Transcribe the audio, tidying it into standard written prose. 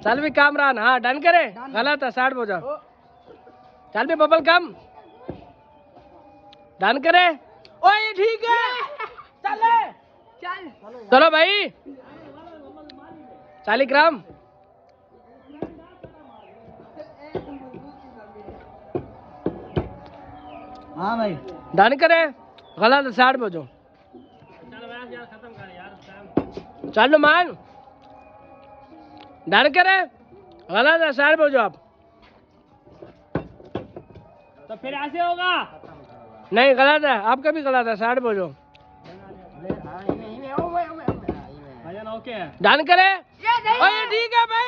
चल भी कामरान, हाँ डन करे। गलत है, 60 बोझा। चल भी बबल कम, डन करे। ओए ठीक है, चल चलो भाई 40 ग्राम। हाँ भाई डन करे। गलत है, 60 बोझो। चलो मान, डन करे। गलत है, 60 बोझो आप। तो फिर ऐसे होगा। नहीं गलत है, आपका भी गलत है, 60 बोझो। भजन ओके है। डन करे। ओए ठीक है भाई।